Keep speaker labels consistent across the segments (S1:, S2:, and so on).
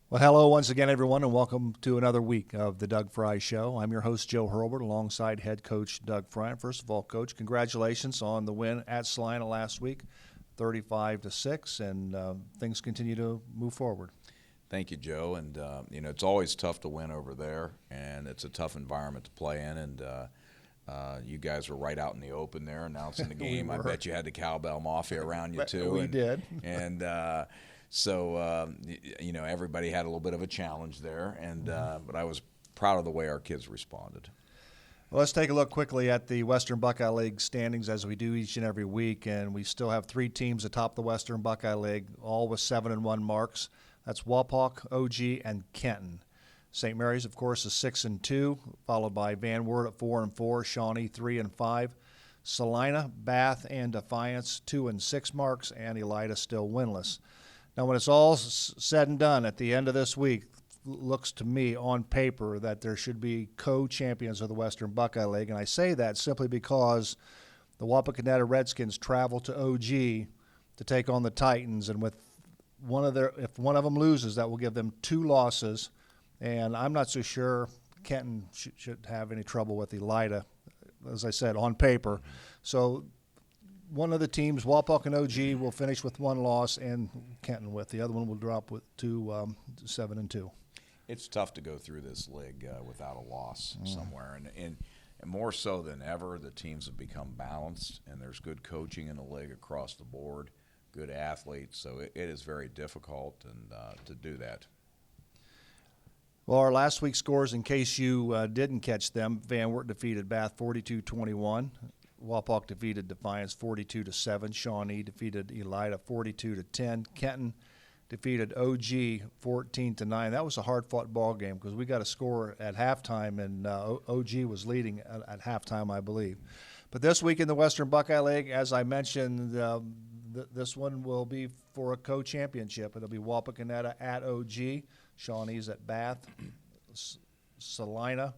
S1: Well, hello once again, everyone, and welcome to another week of the Doug Frye Show. I'm your host, Joe Hurlbert, alongside head coach Doug Frye. First of all, Coach, congratulations on the win at Salina last week, 35-6, and things continue to move forward.
S2: Thank you, Joe. And it's always tough to win over there, and it's a tough environment to play in. And you guys were right out in the open there, announcing the game. I bet you had the cowbell mafia around you too.
S1: We did.
S2: And so everybody had a little bit of a challenge there, and but I was proud of the way our kids responded.
S1: Well, let's take a look quickly at the Western Buckeye League standings as we do each and every week, and we still have three teams atop the Western Buckeye League, all with 7-1 marks. That's Wapak, OG, and Kenton. St. Mary's, of course, is 6-2, followed by Van Wert at 4-4, Shawnee 3-5, Salina, Bath, and Defiance 2-6 marks, and Elida still winless. Now, when it's all said and done at the end of this week, looks to me on paper that there should be co-champions of the Western Buckeye League, and I say that simply because the Wapakoneta Redskins travel to OG to take on the Titans, and if one of them loses, that will give them 2 losses, and I'm not so sure Kenton should have any trouble with Elida, as I said, on paper. So one of the teams, Wapak and OG, will finish with 1 loss, and Kenton with. The other one will drop with 7-2.
S2: It's tough to go through this league without a loss somewhere. And more so than ever, the teams have become balanced, and there's good coaching in the league across the board, good athletes. So it is very difficult to do that.
S1: Well, our last week's scores, in case you didn't catch them, Van Wert defeated Bath 42-21. Wapak defeated Defiance 42-7. Shawnee defeated Elida 42-10. Kenton defeated OG 14-9. That was a hard-fought ball game because we got a score at halftime, and OG was leading at halftime, I believe. But this week in the Western Buckeye League, as I mentioned, this one will be for a co-championship. It'll be Wapakoneta at OG. Shawnee's at Bath. Salina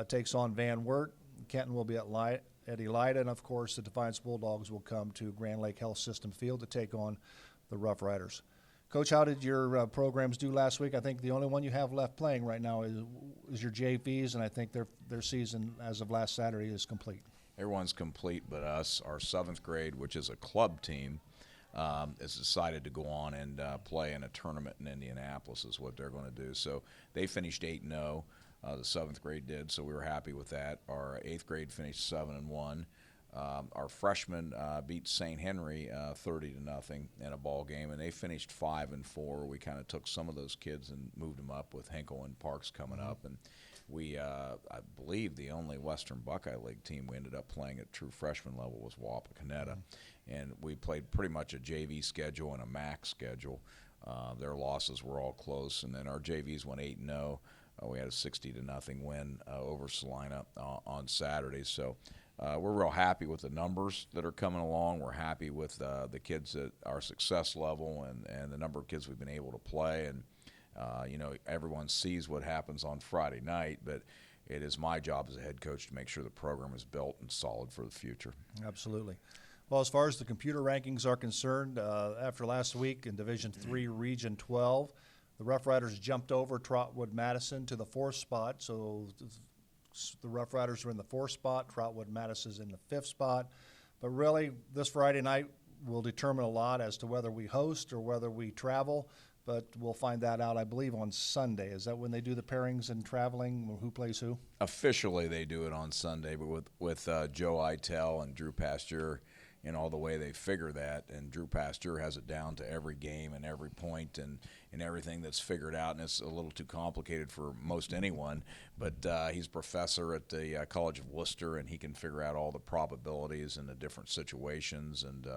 S1: takes on Van Wert. Kenton will be at Elida, and of course the Defiance Bulldogs will come to Grand Lake Health System Field to take on the Rough Riders. Coach, how did your programs do last week? I think the only one you have left playing right now is your JVs, and I think their season as of last Saturday is complete.
S2: Everyone's complete but us. Our 7th grade, which is a club team, has decided to go on and play in a tournament in Indianapolis is what they're going to do. So they finished 8-0. The 7th grade did, so we were happy with that. Our 8th grade finished 7-1. Our freshmen beat St. Henry 30-0 in a ball game, and they finished 5-4. We kind of took some of those kids and moved them up with Hinkle and Parks coming up, and we, I believe, the only Western Buckeye League team we ended up playing at true freshman level was Wapakoneta, and we played pretty much a JV schedule and a MAC schedule. Their losses were all close, and then our JVs went 8-0. We had a 60-0 win over Salina on Saturday. So we're real happy with the numbers that are coming along. We're happy with the kids at our success level and the number of kids we've been able to play. And, everyone sees what happens on Friday night, but it is my job as a head coach to make sure the program is built and solid for the future.
S1: Absolutely. Well, as far as the computer rankings are concerned, after last week in Division III, Region 12, the Rough Riders jumped over Trotwood Madison to the 4th spot, so the Rough Riders are in the 4th spot. Trotwood Madison's in the 5th spot. But really, this Friday night will determine a lot as to whether we host or whether we travel. But we'll find that out, I believe, on Sunday. Is that when they do the pairings and traveling, who plays who?
S2: Officially, they do it on Sunday, but with Joe Itel and Drew Pasteur, all the way they figure that, and Drew Pasteur has it down to every game and every point and everything that's figured out, and it's a little too complicated for most anyone, but he's a professor at the College of Worcester, and he can figure out all the probabilities and the different situations, and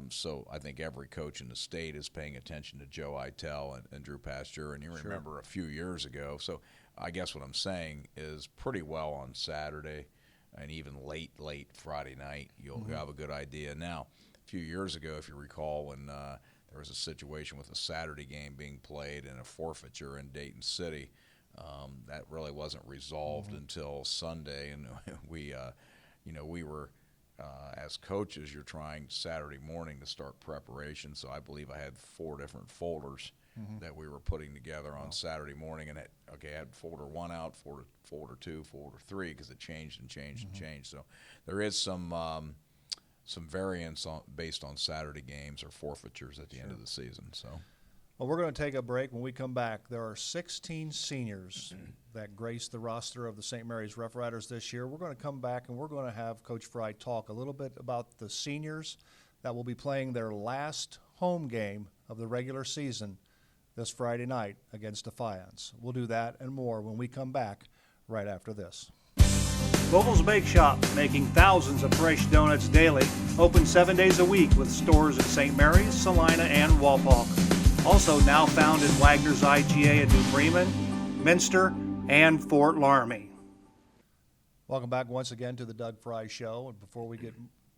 S2: so I think every coach in the state is paying attention to Joe Itel and Drew Pasteur, and you remember a few years ago, so I guess what I'm saying is pretty well on Saturday, and even late Friday night, you'll have a good idea. Now, a few years ago, if you recall, when there was a situation with a Saturday game being played and a forfeiture in Dayton City, that really wasn't resolved until Sunday, and we were as coaches, you're trying Saturday morning to start preparation. So I believe I had 4 different folders that we were putting together on Saturday morning. And I had folder 1 out, folder 2, folder 3, because it changed and changed and changed. So there is some variance based on Saturday games or forfeitures at the end of the season. So.
S1: Well, we're going to take a break. When we come back, there are 16 seniors that grace the roster of the St. Mary's Rough Riders this year. We're going to come back and we're going to have Coach Frye talk a little bit about the seniors that will be playing their last home game of the regular season this Friday night against Defiance. We'll do that and more when we come back right after this.
S3: Vogel's Bake Shop, making thousands of fresh donuts daily, open 7 days a week with stores at St. Mary's, Salina, and Walpock. Also now found in Wagner's IGA at New Bremen, Minster, and Fort Laramie.
S1: Welcome back once again to the Doug Frye Show. And before we get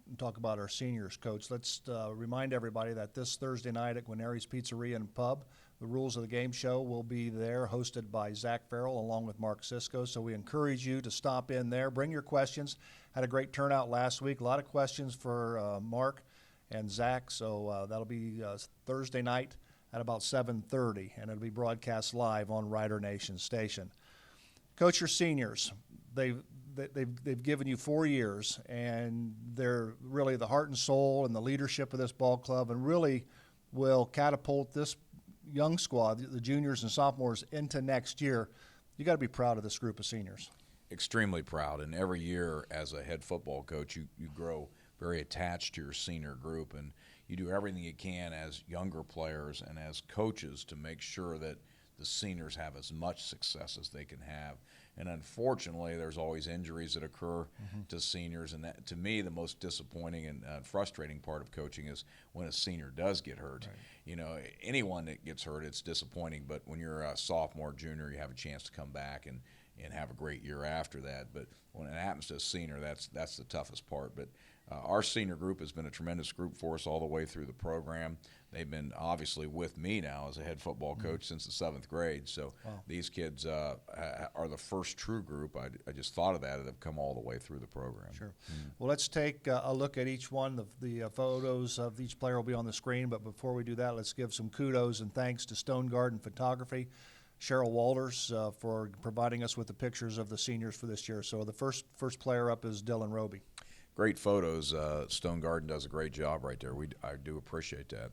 S1: and talk about our seniors, Coach, let's remind everybody that this Thursday night at Guarneri's Pizzeria and Pub, the Rules of the Game show will be there, hosted by Zach Farrell along with Mark Sisko. So we encourage you to stop in there. Bring your questions. Had a great turnout last week. A lot of questions for Mark and Zach. So that'll be Thursday night at about 7:30, and it'll be broadcast live on Rider Nation Station. Coach, your seniors, they've given you 4 years, and they're really the heart and soul and the leadership of this ball club, and really will catapult this young squad, the juniors and sophomores, into next year. You got to be proud of this group of seniors.
S2: Extremely proud, and every year as a head football coach, you grow very attached to your senior group, and you do everything you can as younger players and as coaches to make sure that the seniors have as much success as they can have. And unfortunately, there's always injuries that occur to seniors, and that, to me, the most disappointing and frustrating part of coaching is when a senior does get hurt. Right. You know, anyone that gets hurt, it's disappointing, but when you're a sophomore, junior, you have a chance to come back and have a great year after that. But when it happens to a senior, that's the toughest part. But our senior group has been a tremendous group for us all the way through the program. They've been obviously with me now as a head football coach since the 7th grade. So these kids are the first true group. I just thought of that have come all the way through the program.
S1: Sure. Well, let's take a look at each one. The photos of each player will be on the screen. But before we do that, let's give some kudos and thanks to Stone Garden Photography, Cheryl Walters, for providing us with the pictures of the seniors for this year. So the first player up is Dylan Roby.
S2: Great photos. Stone Garden does a great job right there. I do appreciate that.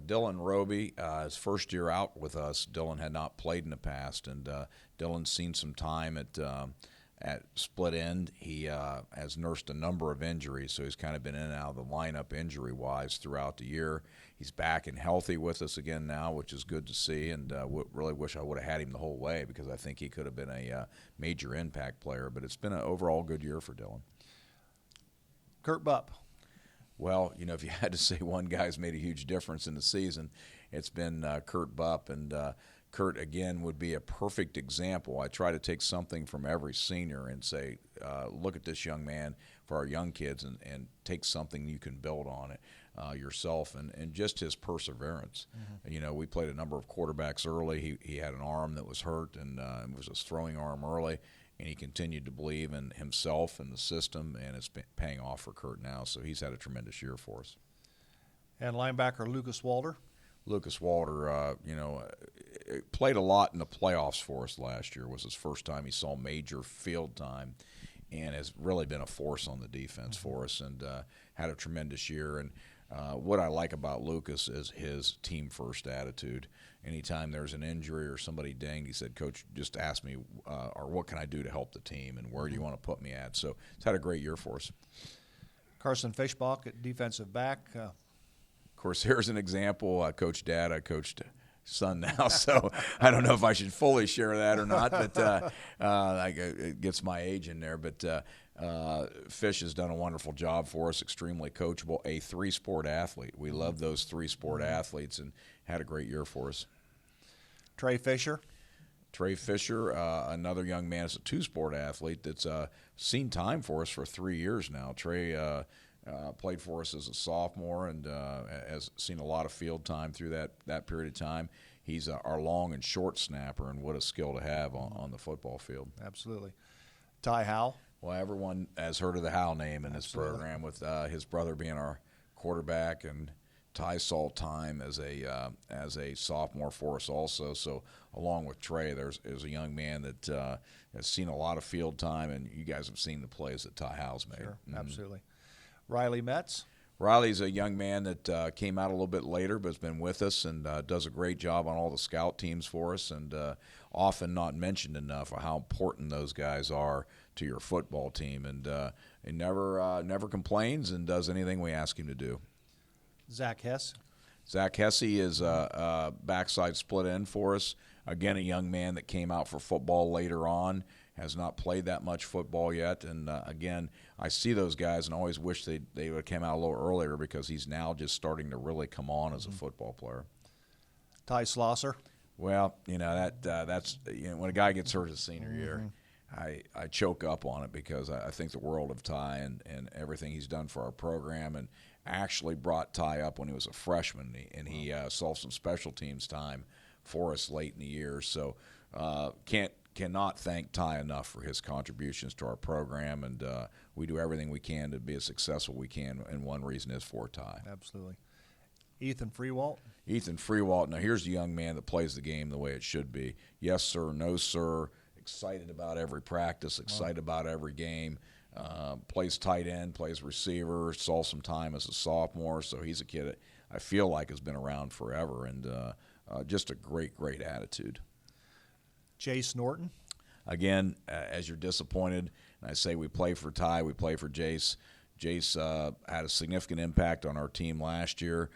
S2: Dylan Roby, his first year out with us, Dylan had not played in the past, and Dylan's seen some time at split end. He has nursed a number of injuries, so he's kind of been in and out of the lineup injury-wise throughout the year. He's back and healthy with us again now, which is good to see, and really wish I would have had him the whole way because I think he could have been a major impact player. But it's been an overall good year for Dylan.
S1: Kurt Bupp.
S2: Well, you know, if you had to say one guy's made a huge difference in the season, it's been Kurt Bupp. And Kurt, again, would be a perfect example. I try to take something from every senior and say, look at this young man for our young kids and take something you can build on it yourself. And just his perseverance. You know, we played a number of quarterbacks early. He had an arm that was hurt and it was a throwing arm early. And he continued to believe in himself and the system, and it's paying off for Kurt now. So he's had a tremendous year for us.
S1: And linebacker Lucas Walter.
S2: Lucas Walter, played a lot in the playoffs for us last year. It was his first time he saw major field time, and has really been a force on the defense for us, and had a tremendous year. And what I like about Lucas is his team-first attitude. Anytime there's an injury or somebody dinged, he said, Coach, just ask me, or what can I do to help the team, and where do you want to put me at? So it's had a great year for us.
S1: Carson Fishbach at defensive back.
S2: Of course, here's an example. Coach Dad, I coached son now, so I don't know if I should fully share that or not, but it gets my age in there. But Fish has done a wonderful job for us, extremely coachable, a 3-sport athlete. We love those 3-sport athletes, and had a great year for us.
S1: Trey Fisher.
S2: Trey Fisher, another young man, is a 2-sport athlete that's seen time for us for 3 years now. Trey played for us as a sophomore and has seen a lot of field time through that period of time. He's our long and short snapper, and what a skill to have on the football field.
S1: Absolutely. Ty Howell.
S2: Well, everyone has heard of the Hal name in this
S1: Absolutely.
S2: program, with his brother being our quarterback, and Ty saw time as a sophomore for us also. So along with Trey, there's a young man that has seen a lot of field time, and you guys have seen the plays that Ty Hal's made.
S1: Sure, absolutely. Riley Metz.
S2: Riley's a young man that came out a little bit later, but has been with us and does a great job on all the scout teams for us, and often not mentioned enough of how important those guys are to your football team. And he never complains and does anything we ask him to do.
S1: Zach Hess.
S2: Zach Hesse is a backside split end for us. Again, a young man that came out for football later on, has not played that much football yet. And, again, I see those guys and always wish they would have come out a little earlier, because he's now just starting to really come on as a football player.
S1: Ty Slosser.
S2: Well, that's when a guy gets hurt his senior year, I choke up on it, because I think the world of Ty and everything he's done for our program, and actually brought Ty up when he was a freshman, and he saw some special teams time for us late in the year. So cannot thank Ty enough for his contributions to our program, and we do everything we can to be as successful we can, and one reason is for Ty.
S1: Absolutely. Ethan Freewalt.
S2: Ethan Freewalt. Now, here's the young man that plays the game the way it should be. Yes, sir. No, sir. Excited about every practice. Excited about every game. Plays tight end. Plays receiver. Saw some time as a sophomore. So he's a kid that I feel like has been around forever, and just a great, great attitude.
S1: Jace Norton.
S2: Again, as you're disappointed, and I say we play for Ty, we play for Jace. Jace had a significant impact on our team last year.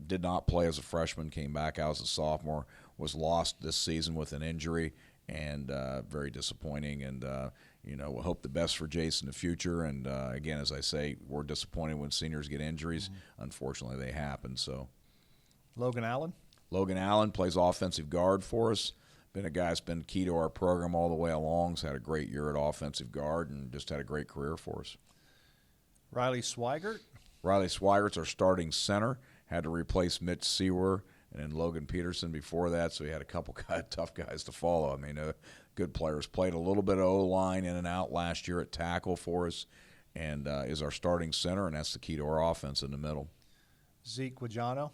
S2: Did not play as a freshman, came back out as a sophomore, was lost this season with an injury, and very disappointing. And, we'll hope the best for Jace in the future. And, again, as I say, we're disappointed when seniors get injuries. Unfortunately, they happen. So,
S1: Logan Allen.
S2: Logan Allen plays offensive guard for us. Been a guy that's been key to our program all the way along. He's had a great year at offensive guard and just had a great career for us.
S1: Riley Swigert.
S2: Riley Swigert's our starting center. Had to replace Mitch Sewer and then Logan Peterson before that, so he had a couple tough guys to follow. I mean, good players. Played a little bit of O-line in and out last year at tackle for us, and is our starting center, and that's the key to our offense in the middle.
S1: Zeke Wajano.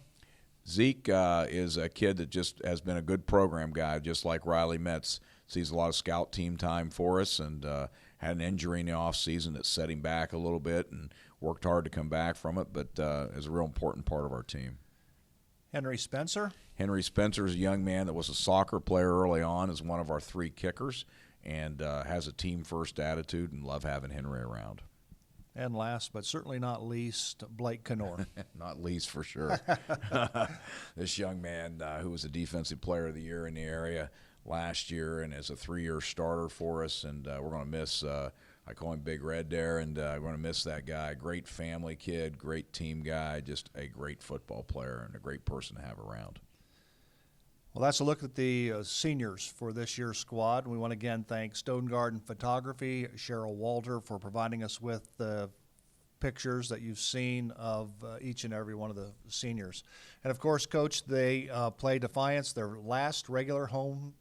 S2: Zeke is a kid that just has been a good program guy, just like Riley Metz. Sees a lot of scout team time for us, and had an injury in the offseason that set him back a little bit, and worked hard to come back from it, but is a real important part of our team.
S1: Henry Spencer.
S2: Henry Spencer is a young man that was a soccer player early on, is one of our 3 kickers, and has a team-first attitude, and love having Henry around.
S1: And last but certainly not least, Blake Knorr.
S2: Not least, for sure. This young man who was a defensive player of the year in the area last year, and is a 3-year starter for us, and we're going to miss I call him Big Red there, and we're going to miss that guy. Great family kid, great team guy, just a great football player and a great person to have around.
S1: Well, that's a look at the seniors for this year's squad. We want to again thank Stone Garden Photography, Cheryl Walter, for providing us with the pictures that you've seen of each and every one of the seniors. And, of course, Coach, they play Defiance, their last regular home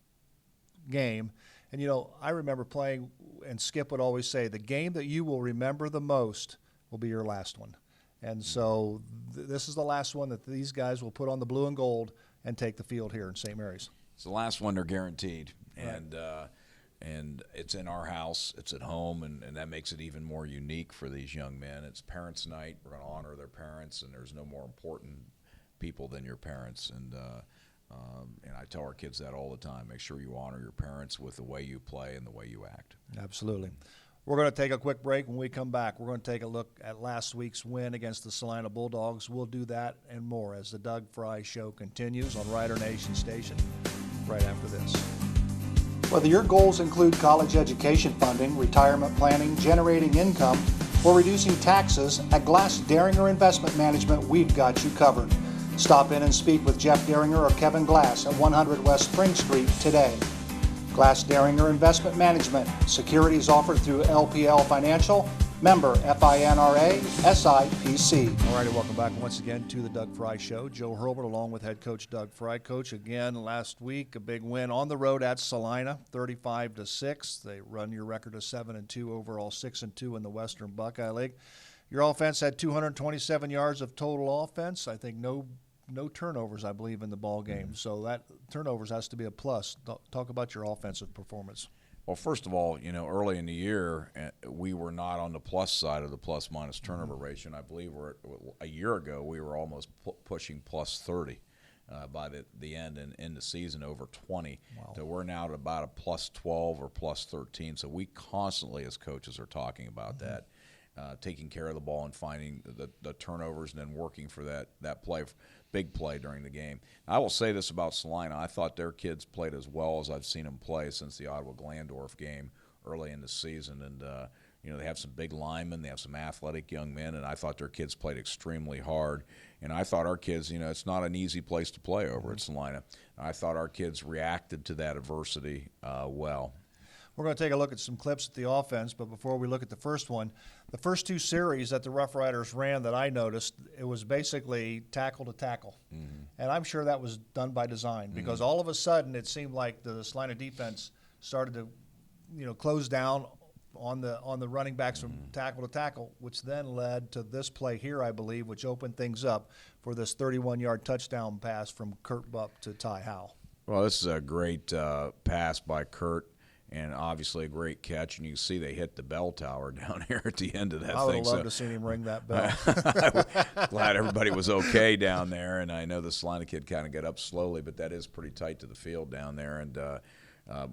S1: game. And, I remember playing, and Skip would always say, the game that you will remember the most will be your last one. And so this is the last one that these guys will put on the blue and gold and take the field here in St. Mary's.
S2: It's the last one they're guaranteed.
S1: Right.
S2: And it's in our house, it's at home, and that makes it even more unique for these young men. It's Parents' Night. We're going to honor their parents, and there's no more important people than your parents. And I tell our kids that all the time. Make sure you honor your parents with the way you play and the way you act.
S1: Absolutely. We're going to take a quick break. When we come back, we're going to take a look at last week's win against the Salina Bulldogs. We'll do that and more as the Doug Frye Show continues on Rider Nation Station right after this. Whether your goals include college education funding, retirement planning, generating income, or reducing taxes, at Glass Daringer Investment Management, we've got you covered. Stop in and speak with Jeff Daringer or Kevin Glass at 100 West Spring Street today. Glass Daringer Investment Management. Securities offered through LPL Financial,
S4: Member FINRA SIPC.
S1: All righty, welcome back once again to the Doug Frye Show. Joe Hurlbert along with head coach Doug Frye. Coach, again, last week, a big win on the road at Salina, 35-6. They run your record of 7-2 overall, 6-2 in the Western Buckeye League. Your offense had 227 yards of total offense. I think no turnovers, I believe, in the ball game. So that turnovers has to be a plus. Talk about your offensive performance.
S2: Well, first of all, early in the year, we were not on the plus side of the plus-minus turnover ratio. And I believe a year ago we were almost pushing plus 30 by the end and in the season, over 20. Wow. So we're now at about a plus 12 or plus 13. So we constantly, as coaches, are talking about that, taking care of the ball and finding the turnovers and then working for that play. Big play during the game. I will say this about Salina. I thought their kids played as well as I've seen them play since the Ottawa-Glandorf game early in the season. And, they have some big linemen. They have some athletic young men. And I thought their kids played extremely hard. And I thought our kids, it's not an easy place to play over at Salina. I thought our kids reacted to that adversity well.
S1: We're going to take a look at some clips at the offense, but before we look at the first one, the first two series that the Rough Riders ran that I noticed, it was basically tackle to tackle. Mm-hmm. And I'm sure that was done by design because all of a sudden it seemed like the Salina defense started to, close down on the running backs from tackle to tackle, which then led to this play here, I believe, which opened things up for this 31-yard touchdown pass from Kurt Bupp to Ty Howell.
S2: Well, this is a great pass by Kurt. And obviously a great catch, and you can see they hit the bell tower down here at the end of that thing.
S1: I would have loved to see him ring that bell.
S2: Glad everybody was okay down there, and I know the Salina kid kind of got up slowly, but that is pretty tight to the field down there. And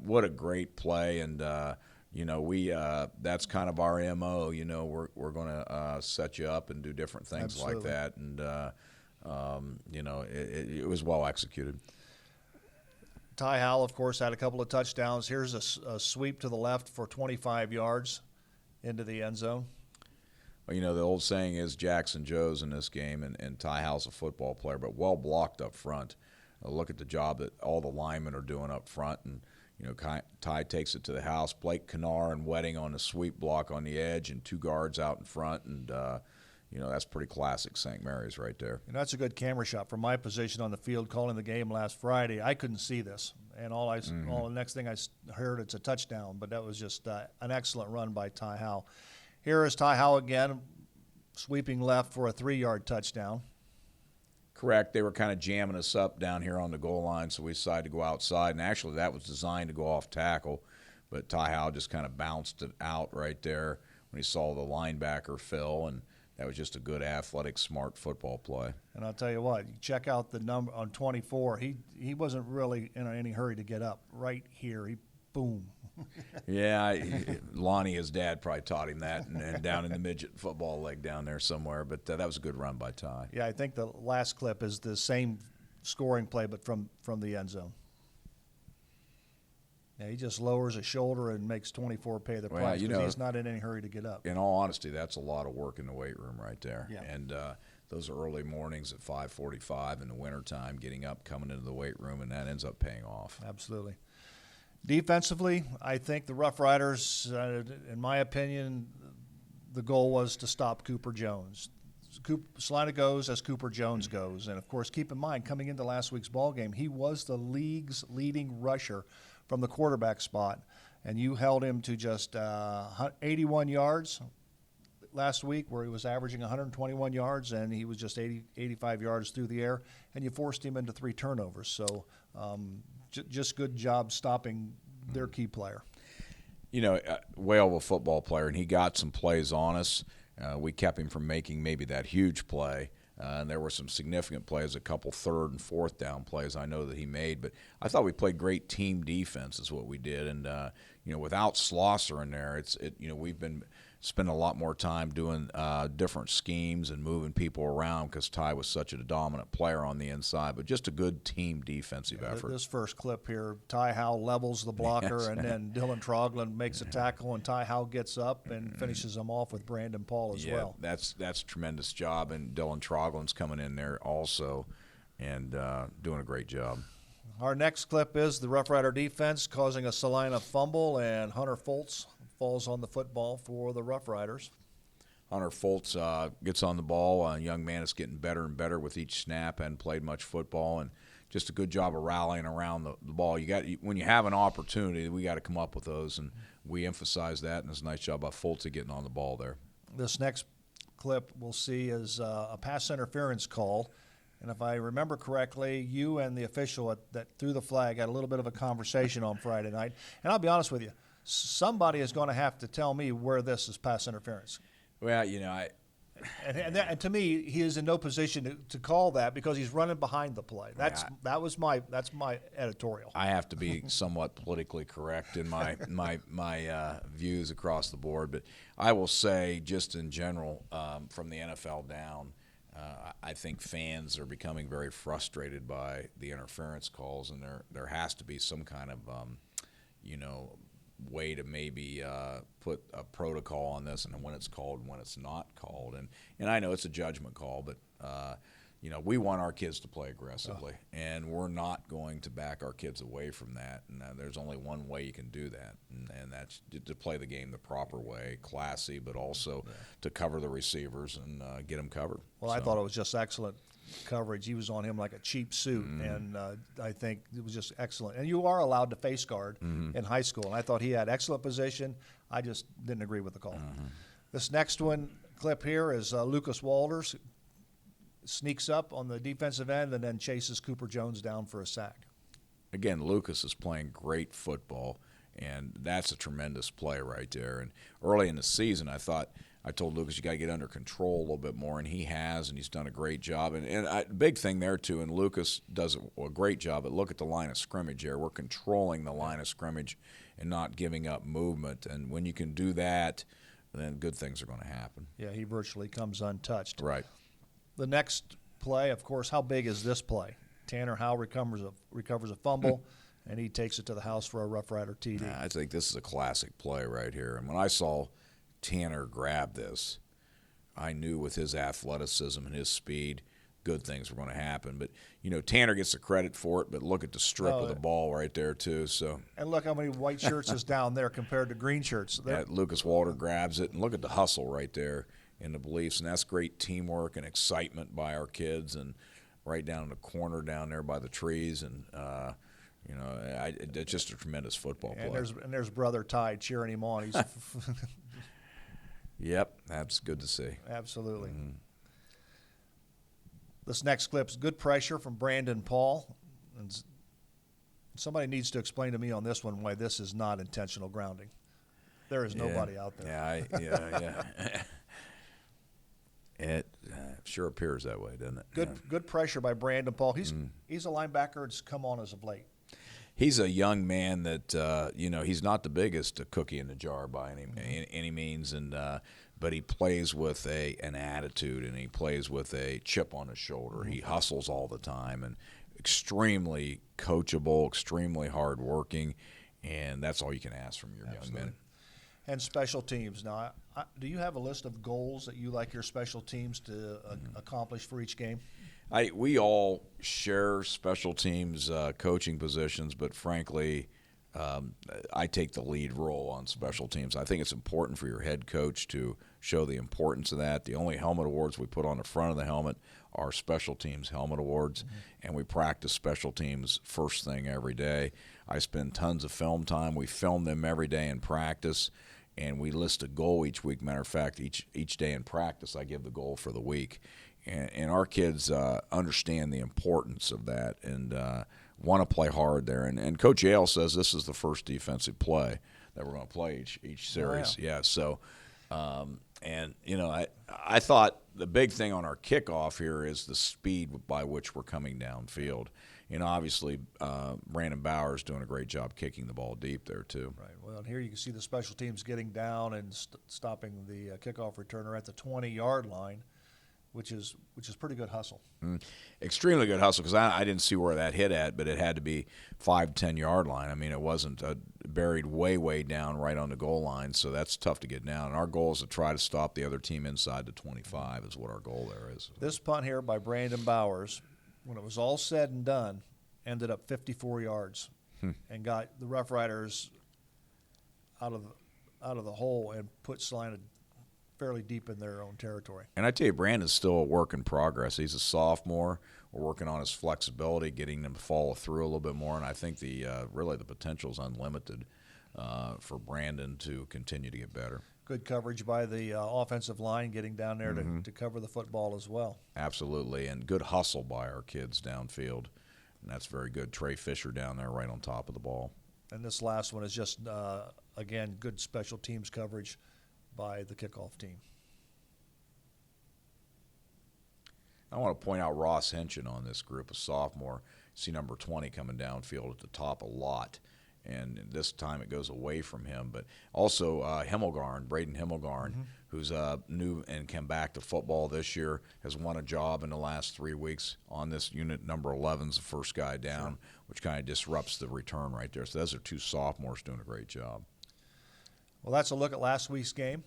S2: what a great play, and we that's kind of our MO. We're going to set you up and do different things
S1: Absolutely.
S2: like that, and it was well executed.
S1: Ty Howell, of course, had a couple of touchdowns. Here's a sweep to the left for 25 yards into the end zone.
S2: Well, the old saying is Jackson Joe's in this game, and Ty Howell's a football player, but well blocked up front. Look at the job that all the linemen are doing up front, and Ty takes it to the house. Blake Knar and Wedding on the sweep block on the edge, and two guards out in front, and that's pretty classic St. Mary's right there.
S1: That's a good camera shot from my position on the field calling the game last Friday. I couldn't see this, and all the next thing I heard, it's a touchdown, but that was just an excellent run by Ty Howell. Here is Ty Howell again, sweeping left for a 3-yard touchdown.
S2: Correct. They were kind of jamming us up down here on the goal line, so we decided to go outside, and actually that was designed to go off tackle, but Ty Howell just kind of bounced it out right there when he saw the linebacker Phil, and that was just a good, athletic, smart football play. And
S1: I'll tell you what, you check out the number on 24. He wasn't really in any hurry to get up. Right here, boom.
S2: Yeah, Lonnie, his dad, probably taught him that, and down in the midget football league down there somewhere. But that was a good run by Ty.
S1: Yeah, I think the last clip is the same scoring play, but from the end zone. Yeah, he just lowers his shoulder and makes 24 pay the price because he's not in any hurry to get up.
S2: In all honesty, that's a lot of work in the weight room right there.
S1: Yeah.
S2: And those are early mornings at 5:45 in the wintertime, getting up, coming into the weight room, and that ends up paying off.
S1: Absolutely. Defensively, I think the Rough Riders, in my opinion, the goal was to stop Cooper Jones. Salina goes as Cooper Jones goes. And, of course, keep in mind, coming into last week's ball game, he was the league's leading rusher from the quarterback spot, and you held him to just 81 yards last week, where he was averaging 121 yards, and he was just 85 yards through the air, and you forced him into 3 turnovers. So just good job stopping their key player.
S2: Whale of a football player, and he got some plays on us. We kept him from making maybe that huge play. And there were some significant plays, a couple 3rd and 4th down plays I know that he made. But I thought we played great team defense is what we did. And, without Slosser in there, we've been spending a lot more time doing different schemes and moving people around because Ty was such a dominant player on the inside. But just a good team defensive effort.
S1: This first clip here, Ty Howell levels the blocker, and then Dylan Troglin makes a tackle, and Ty Howell gets up and finishes him off with Brandon Paul as well.
S2: That's a tremendous job, and Dylan Troglin's coming in there also and doing a great job.
S1: Our next clip is the Rough Rider defense causing a Salina fumble, and Hunter Foltz falls on the football for the Rough Riders.
S2: Hunter Foltz gets on the ball. A young man is getting better and better with each snap. Hadn't played much football, and just a good job of rallying around the ball. When you have an opportunity, we got to come up with those, and we emphasize that. And it's a nice job by Foltz getting on the ball there.
S1: This next clip we'll see is a pass interference call. And if I remember correctly, you and the official that threw the flag had a little bit of a conversation on Friday night. And I'll be honest with you, somebody is going to have to tell me where this is pass interference.
S2: Well,
S1: And to me, he is in no position to call that because he's running behind the play. That's my editorial.
S2: I have to be somewhat politically correct in my views across the board, but I will say, just in general, from the NFL down, I think fans are becoming very frustrated by the interference calls, and there has to be some kind of way to maybe put a protocol on this, and when it's called and when it's not called. And I know it's a judgment call, but we want our kids to play aggressively, and we're not going to back our kids away from that. And there's only one way you can do that, and that's to play the game the proper way, classy, but also to cover the receivers and get them covered.
S1: Well, I thought it was just excellent coverage. He was on him like a cheap suit, and I think it was just excellent. And you are allowed to face guard in high school, and I thought he had excellent position. I just didn't agree with the call. This next clip here is Lucas Walters sneaks up on the defensive end and then chases Cooper Jones down for a sack.
S2: Again, Lucas is playing great football, and that's a tremendous play right there. And early in the season, I told Lucas, you got to get under control a little bit more, and he has, and he's done a great job. And big thing there, too, and Lucas does a great job, but look at the line of scrimmage there. We're controlling the line of scrimmage and not giving up movement. And when you can do that, then good things are going to happen.
S1: Yeah, he virtually comes untouched.
S2: Right.
S1: The next play, of course, how big is this play? Tanner Howell recovers a fumble, and he takes it to the house for a Rough Rider TD.
S2: I think this is a classic play right here. And when I saw Tanner grab this, I knew with his athleticism and his speed, good things were going to happen. But, Tanner gets the credit for it, but look at the strip of the ball right there, too. So.
S1: And look how many white shirts is down there compared to green shirts.
S2: Lucas Walter grabs it, and look at the hustle right there in the beliefs. And that's great teamwork and excitement by our kids, and right down in the corner down there by the trees. And, it's just a tremendous football play.
S1: And there's brother Ty cheering him on. He's
S2: Yep, that's good to see.
S1: Absolutely. This next clip's good pressure from Brandon Paul. And somebody needs to explain to me on this one why this is not intentional grounding. There is nobody out there.
S2: Yeah. It sure appears that way, doesn't it?
S1: Good pressure by Brandon Paul. He's a linebacker that's come on as of late.
S2: He's a young man that he's not the biggest cookie in the jar by any means, and but he plays with an attitude, and he plays with a chip on his shoulder. He hustles all the time, and extremely coachable, extremely hardworking, and that's all you can ask from your young men.
S1: And special teams. Now, do you have a list of goals that you like your special teams to accomplish for each game?
S2: We all share special teams coaching positions, but frankly, I take the lead role on special teams. I think it's important for your head coach to show the importance of that. The only helmet awards we put on the front of the helmet are special teams helmet awards, and we practice special teams first thing every day. I spend tons of film time. We film them every day in practice, and we list a goal each week. Matter of fact, each day in practice, I give the goal for the week. And our kids understand the importance of that and want to play hard there. And Coach Yale says this is the first defensive play that we're going to play each series.
S1: Oh, yeah.
S2: So, I thought the big thing on our kickoff here is the speed by which we're coming downfield. Obviously, Brandon Bowers doing a great job kicking the ball deep there too.
S1: Right. Well, here you can see the special teams getting down and stopping the kickoff returner at the 20-yard line, which is pretty good hustle.
S2: Extremely good hustle, because I didn't see where that hit at, but it had to be 5-10-yard line. I mean, it wasn't buried way down right on the goal line, so that's tough to get down. And our goal is to try to stop the other team inside the 25 is what our goal there is.
S1: This punt here by Brandon Bowers, when it was all said and done, ended up 54 yards and got the Rough Riders out of the hole and put Salina fairly deep in their own territory.
S2: And I tell you, Brandon's still a work in progress. He's a sophomore. We're working on his flexibility, getting him to follow through a little bit more, and I think really the potential is unlimited for Brandon to continue to get better.
S1: Good coverage by the offensive line, getting down there to cover the football as well.
S2: Absolutely, and good hustle by our kids downfield, and that's very good. Trey Fisher down there right on top of the ball.
S1: And this last one is just, again, good special teams coverage by the kickoff team.
S2: I want to point out Ross Henson on this group, a sophomore. See number 20 coming downfield at the top a lot, and this time it goes away from him. But also Braden Himmelgarn, who's new and came back to football this year, has won a job in the last 3 weeks on this unit. Number 11's the first guy down, which kind of disrupts the return right there. So those are two sophomores doing a great job.
S1: Well, that's a look at last week's game.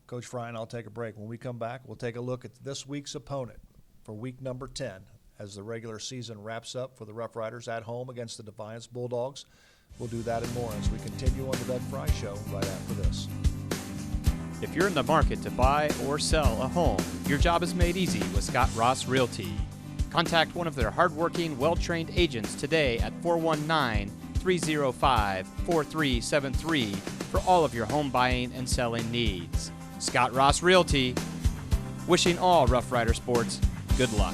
S1: Coach Frye and I'll take a break. When we come back, we'll take a look at this week's opponent for week number 10 as the regular season wraps up for the Rough Riders at home against the Defiance Bulldogs. We'll do that and more as we continue on the Doug Frye Show right after this.
S5: If you're in the market to buy or sell a home, your job is made easy with Scott Ross Realty. Contact one of their hardworking, well-trained agents today at 419-305-4373 for all of your home buying and selling needs. Scott Ross Realty, wishing all Rough Rider sports good luck.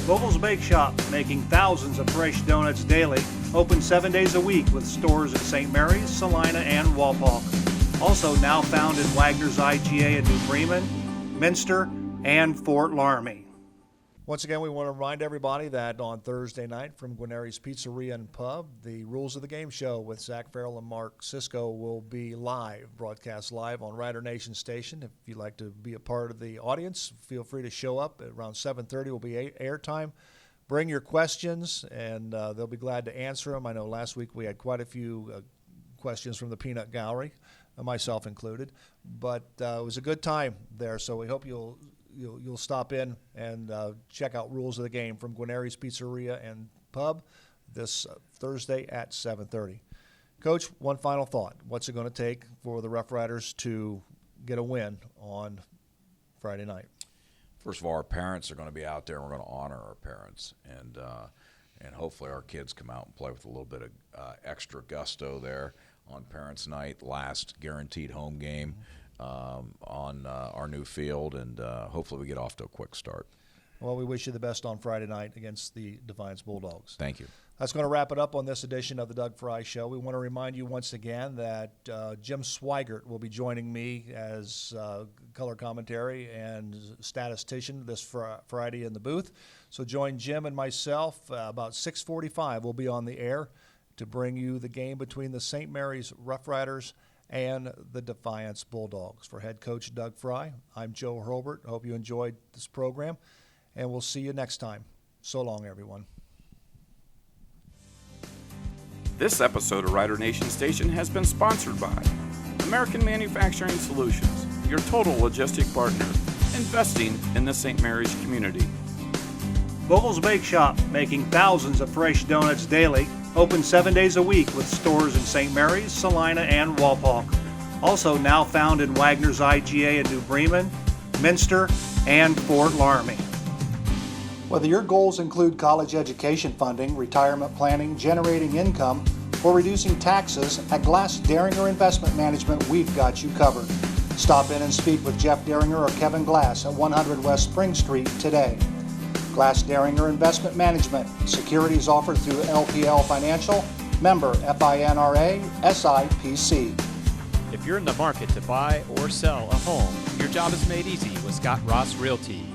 S3: Vogel's Bake Shop, making thousands of fresh donuts daily. Open 7 days a week with stores at St. Mary's, Salina, and Walpock. Also now found in Wagner's IGA in New Bremen, Minster, and Fort Laramie.
S1: Once again, we want to remind everybody that on Thursday night from Guarneri's Pizzeria and Pub, the Rules of the Game show with Zach Farrell and Mark Cisco will be broadcast live on Rider Nation Station. If you'd like to be a part of the audience, feel free to show up. At around 7:30 will be airtime. Bring your questions, and they'll be glad to answer them. I know last week we had quite a few questions from the Peanut Gallery, myself included. But it was a good time there, so we hope you'll stop in and check out Rules of the Game from Guarneri's Pizzeria and Pub this Thursday at 7:30. Coach, one final thought. What's it going to take for the Rough Riders to get a win on Friday night?
S2: First of all, our parents are going to be out there, and we're going to honor our parents. And hopefully our kids come out and play with a little bit of extra gusto there on Parents' Night, last guaranteed home game on our new field, and hopefully we get off to a quick start.
S1: Well, we wish you the best on Friday night against the Defiance Bulldogs.
S2: Thank you.
S1: That's going to wrap it up on this edition of the Doug Frye Show. We want to remind you once again that Jim Swigert will be joining me as color commentary and statistician this Friday in the booth. So join Jim and myself about 6:45. We'll be on the air to bring you the game between the St. Mary's Rough Riders and the Defiance Bulldogs. For head coach Doug Frye, I'm Joe Hurlbert. I hope you enjoyed this program, and we'll see you next time. So long, everyone.
S6: This episode of Rider Nation Station has been sponsored by American Manufacturing Solutions, your total logistic partner, investing in the St. Mary's community.
S3: Vogel's Bake Shop, making thousands of fresh donuts daily, open 7 days a week with stores in St. Mary's, Salina, and Walpock. Also now found in Wagner's IGA in New Bremen, Minster, and Fort Laramie.
S4: Whether your goals include college education funding, retirement planning, generating income, or reducing taxes, at Glass Derringer Investment Management, we've got you covered. Stop in and speak with Jeff Derringer or Kevin Glass at 100 West Spring Street today. Glass Derringer Investment Management, securities offered through LPL Financial, member FINRA, SIPC.
S5: If you're in the market to buy or sell a home, your job is made easy with Scott Ross Realty.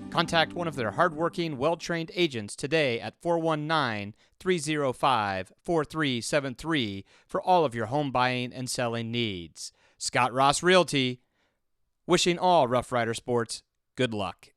S5: Contact one of their hardworking, well-trained agents today at 419-305-4373 for all of your home buying and selling needs. Scott Ross Realty, wishing all Rough Rider sports good luck.